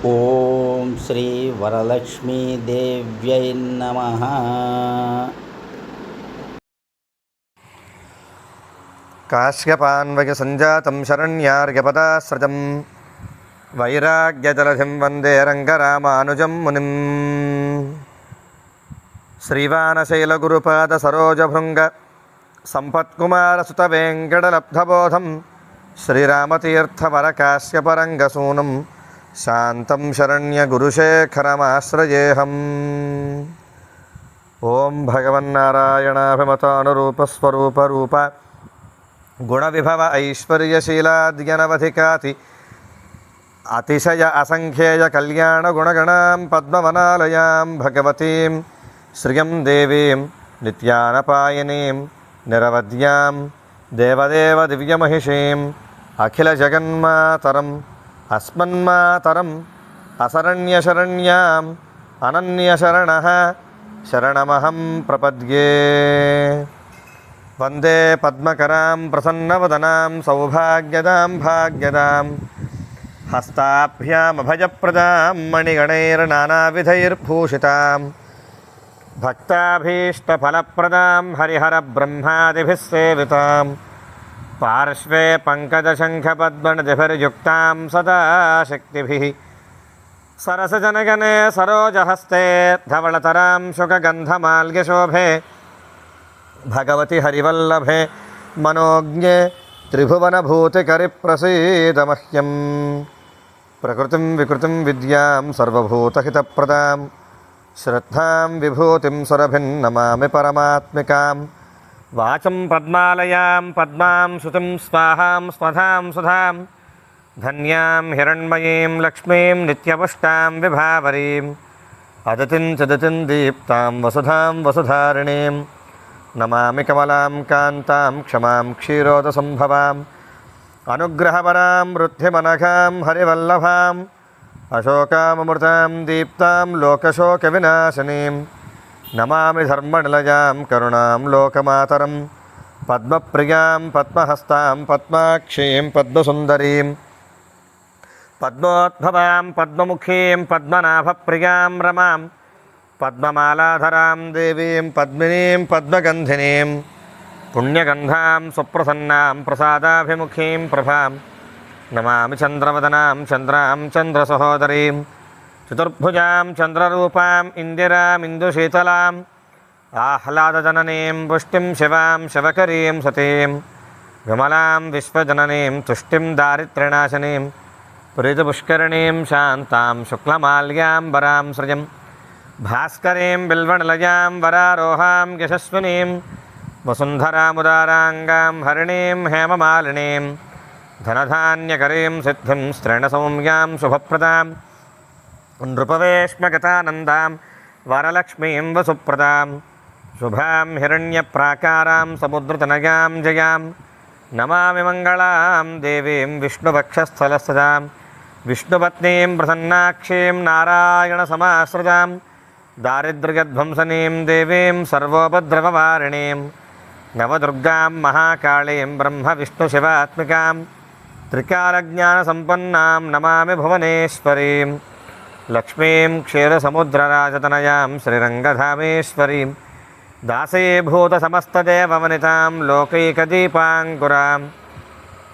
ఓం శ్రీ వరలక్ష్మీదేవ్యై నమః. కాశ్యపాన్వయ సంజాతం శరణ్యార్ఘపదాశ్రజం వైరాగ్యజలధిం వందే రంగరామానుజం మునిం. శ్రీవానశైలగురుపాద సరోజభృంగ సంపత్కుమారసుత వెంకటలబ్ధబోధం శ్రీరామతీర్థవరకాశ్యపరంగసూనం శాంతం శరణ్యగురుశేఖరమాశ్రయేహం. ఓం భగవన్నారాయణాభిమతానురూపస్వరూపరూప గుణవిభవ ఐశ్వర్యశీలాద్యనవధికాతి అతిశయ అసంఖ్యేయ కళ్యాణ గుణగణాం పద్మవనాలయాం భగవతీం శ్రియం దేవీం నిత్యానపాయనీం నిరవధ్యాం దేవదేవ దివ్యమహిషీం అఖిలజగన్మాతరం అస్మన్మాతరం అశరణ్యశరణ్యాం అనన్యశరణః శరణమహం ప్రపద్యే. వందే పద్మకరాం ప్రసన్నవదనాం సౌభాగ్యదాం భాగ్యదాం హస్తాభ్యామభయప్రదాం మణిగణైర్నానావిధైర్భూషితాం భక్తాభీష్టఫలప్రదాం హరిహరబ్రహ్మాదిభిः సేవితాం పార్శ్వే పంకజశంఖపద్మనిధిభిర్యుక్తాం సదా శక్తిభిः సరసజనగణే సరోజహస్తే ధవళతరాం శుకగంధమాల్యశోభే భగవతి హరివల్లభే మనోజ్ఞే త్రిభువనభూతికరి ప్రసీద మహ్యం. ప్రకృతిం వికృతిం విద్యాం సర్వభూతహితప్రదాం శ్రద్ధాం విభూతిం సురభిన్నమామి పరమాత్మికాం. వాచం పద్మాలయాం పద్మాం శృతిం స్వాహాం స్వధాం సుధాం ధన్యాం హిరణ్మయీం లక్ష్మీం నిత్యపుష్టాం విభావరీం అదితిం చదితిం దీప్తాం వసుధాం వసుధారిణీం. నమామి కమలాం కాంతాం క్షమాం క్షీరోదసంభవాం అనుగ్రహపరాం వృద్ధిమనఘాం హరివల్లభాం అశోకామృతాం దీప్తాం లోకశోకవినాశనీం. నమామి ధర్మనిలయాం కరుణాం లోకమాతరం పద్మప్రియాం పద్మహస్తాం పద్మాక్షీం పద్మసుందరీం పద్మోద్భవాం పద్మముఖీం పద్మనాభప్రియాం రమాం పద్మమాలాధరాం దేవీం పద్మినీం పద్మగంధినీం. పుణ్యగంధాం సుప్రసన్నాం ప్రసాదాభిముఖీం ప్రభాం నమామి చంద్రవదనాం చంద్రాం చంద్రసహోదరీం చతుర్భుజాం చంద్రరూపాం ఇందిరామిందుశీతలాం ఆహ్లాదజననీం పుష్టిం శివాం శివకరీం సతీం విమలాం విశ్వజననీం తుష్టిం దారిద్ర్యనాశనీం ప్రీతిపుష్కరిణీం శాంతాం శుక్లమాల్యాంబరాం సృజం భాస్కరీం బిల్వనిలయాం వరారోహాం యశస్వినీం వసుంధరాముదారాంగాం హరిణీం హేమమాలినీం ధనధాన్యకరీం సిద్ధిం స్త్రీణసౌమ్యాం శుభప్రదాం నృపవేష్మగతానందాం వరలక్ష్మీం వసుప్రదాం శుభాం హిరణ్యప్రాకారాం సముద్రతనయాం జయాం. నమామి మంగళాం దేవీం విష్ణువక్షస్థలస్థితాం విష్ణుపత్నీం ప్రసన్నాక్షీం నారాయణసమాశ్రితాం దారిద్ర్యధ్వంసనీం దేవీం సర్వోపద్రవవారిణీం నవదుర్గాం మహాకాళీం బ్రహ్మవిష్ణుశివాత్మికాం త్రికాలజ్ఞానసంపన్నాం నమామి భువనేశ్వరీం లక్ష్మీం క్షీరసముద్రరాజతనయాం శ్రీరంగధామేశ్వరీం దాసీభూతసమస్తదేవవనితాం లోకైకదీపాంకురాం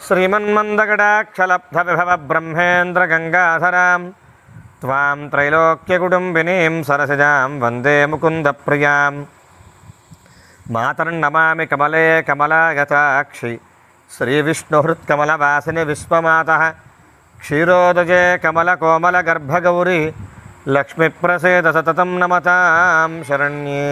శ్రీమన్మందగడాక్షలబ్ధవిభవ బ్రహ్మేంద్రగంగాధరాం త్వాం త్రైలోక్యకుటుంబినీం సరసిజాం వందే ముకుందప్రియాం. మాతర్నమామి కమలే కమలాయతాక్షి శ్రీవిష్ణుహృత్కమలవాసిని విశ్వమాతః క్షీరోదజే కమలకోమలగర్భగౌరీ లక్ష్మీప్రసీద సతతం నమతాం శరణ్యే.